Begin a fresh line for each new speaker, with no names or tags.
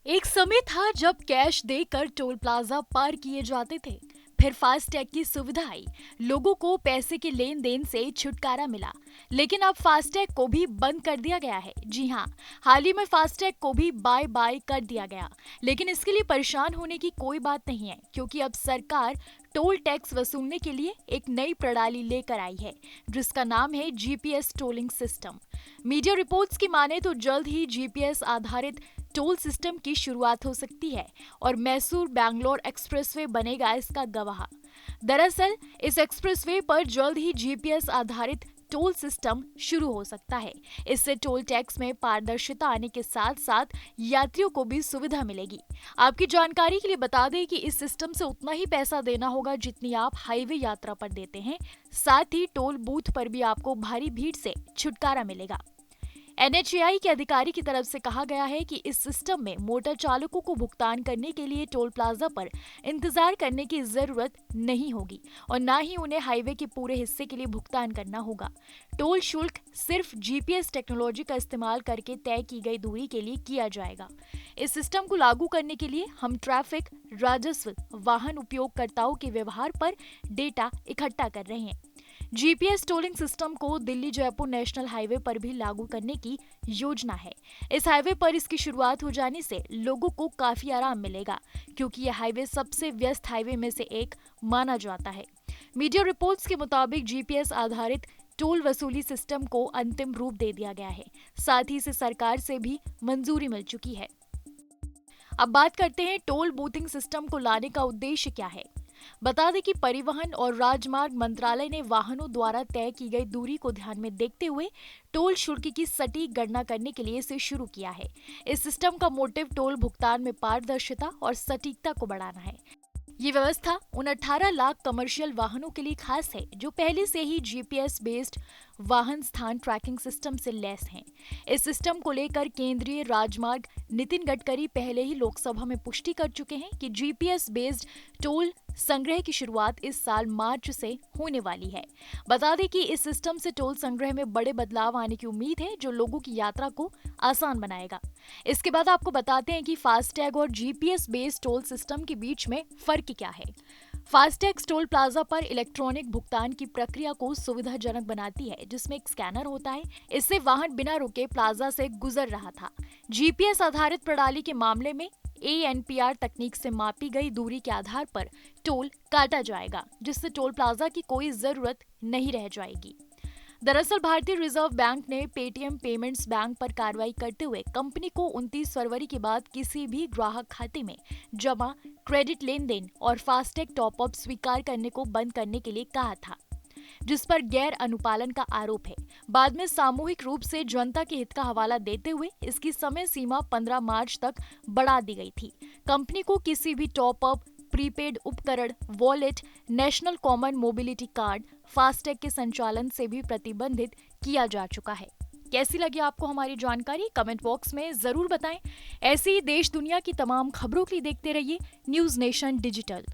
एक समय था जब कैश देकर टोल प्लाजा पार किए जाते थे। फिर फास्टैग की सुविधा आई। लोगों को पैसे के लेन देन से छुटकारा मिला। लेकिन अब फास्टैग को भी बंद कर दिया गया है। जी हाँ, हाल ही में फास्टैग को भी बाय बाय कर दिया गया। लेकिन इसके लिए परेशान होने की कोई बात नहीं है, क्योंकि अब सरकार टोल टैक्स वसूलने के लिए एक नई प्रणाली लेकर आई है, जिसका नाम है GPS tolling system. Media reports की माने तो जल्द ही जीपीएस आधारित टोल सिस्टम की शुरुआत हो सकती है और मैसूर बैंगलोर एक्सप्रेसवे बनेगा इसका गवाह। दरअसल इस एक्सप्रेसवे पर जल्द ही जीपीएस आधारित टोल सिस्टम शुरू हो सकता है। इससे टोल टैक्स में पारदर्शिता आने के साथ साथ यात्रियों को भी सुविधा मिलेगी। आपकी जानकारी के लिए बता दें कि इस सिस्टम से उतना ही पैसा देना होगा जितनी आप हाईवे यात्रा पर देते हैं। साथ ही टोल बूथ पर भी आपको भारी भीड़ से छुटकारा मिलेगा। एनएचएआई के अधिकारी की तरफ से कहा गया है कि इस सिस्टम में मोटर चालकों को भुगतान करने के लिए टोल प्लाजा पर इंतजार करने की जरूरत नहीं होगी और न ही उन्हें हाईवे के पूरे हिस्से के लिए भुगतान करना होगा। टोल शुल्क सिर्फ जीपीएस टेक्नोलॉजी का इस्तेमाल करके तय की गई दूरी के लिए किया जाएगा। इस सिस्टम को लागू करने के लिए हम ट्रैफिक, राजस्व, वाहन उपयोगकर्ताओं के व्यवहार पर डेटा इकट्ठा कर रहे हैं। जीपीएस टोलिंग सिस्टम को दिल्ली जयपुर नेशनल हाईवे पर भी लागू करने की योजना है। इस हाईवे पर इसकी शुरुआत हो जाने से लोगों को काफी आराम मिलेगा, क्योंकि यह हाईवे सबसे व्यस्त हाईवे में से एक माना जाता है। मीडिया रिपोर्ट्स के मुताबिक जीपीएस आधारित टोल वसूली सिस्टम को अंतिम रूप दे दिया गया है। साथ ही इसे सरकार से भी मंजूरी मिल चुकी है। अब बात करते हैं टोल बूथिंग सिस्टम को लाने का उद्देश्य क्या है। बता दें कि परिवहन और राजमार्ग मंत्रालय ने वाहनों द्वारा तय की गई दूरी को ध्यान में देखते हुए टोल शुल्क की सटीक गणना करने के लिए इसे शुरू किया है। इस सिस्टम का मोटिव टोल भुगतान में पारदर्शिता और सटीकता को बढ़ाना है। ये व्यवस्था उन 18 लाख कमर्शियल वाहनों के लिए खास है जो पहले से ही जीपीएस बेस्ड वाहन स्थान ट्रैकिंग सिस्टम से लैस हैं। इस सिस्टम को लेकर केंद्रीय राजमार्ग नितिन गडकरी पहले ही लोकसभा में पुष्टि कर चुके हैं कि जीपीएस बेस्ड टोल संग्रह की शुरुआत इस साल मार्च से होने वाली है। बता दें कि इस सिस्टम से टोल संग्रह में बड़े बदलाव आने की उम्मीद है, जो लोगों की यात्रा को आसान बनाएगा। इसके बाद आपको बताते हैं कि फास्टैग और जीपीएस बेस्ड टोल सिस्टम के बीच में फर्क क्या है। फास्टैग टोल प्लाजा पर इलेक्ट्रॉनिक भुगतान की प्रक्रिया को सुविधाजनक बनाती है, जिसमें एक स्कैनर होता है। इससे वाहन बिना रुके प्लाजा से गुजर रहा था। जीपीएस आधारित प्रणाली के मामले में एएनपीआर तकनीक से मापी गई दूरी के आधार पर टोल काटा जाएगा, जिससे टोल प्लाजा की कोई जरूरत नहीं रह जाएगी। दरअसल भारतीय रिजर्व बैंक ने पेटीएम पेमेंट्स बैंक पर कार्रवाई करते हुए कंपनी को 29 फरवरी के बाद किसी भी ग्राहक खाते में जमा, क्रेडिट लेन देन और फास्टैग टॉप अप स्वीकार करने को बंद करने के लिए कहा था, जिस पर गैर अनुपालन का आरोप है। बाद में सामूहिक रूप से जनता के हित का हवाला देते हुए इसकी समय सीमा 15 मार्च तक बढ़ा दी गई थी। कंपनी को किसी भी टॉप अप, प्रीपेड उपकरण, wallet, national common mobility card, FASTag के संचालन से भी प्रतिबंधित किया जा चुका है। कैसी लगी आपको हमारी जानकारी? कमेंट बॉक्स में जरूर बताएं। ऐसी ही देश दुनिया की तमाम खबरों के लिए देखते रहिए न्यूज़ नेशन डिजिटल।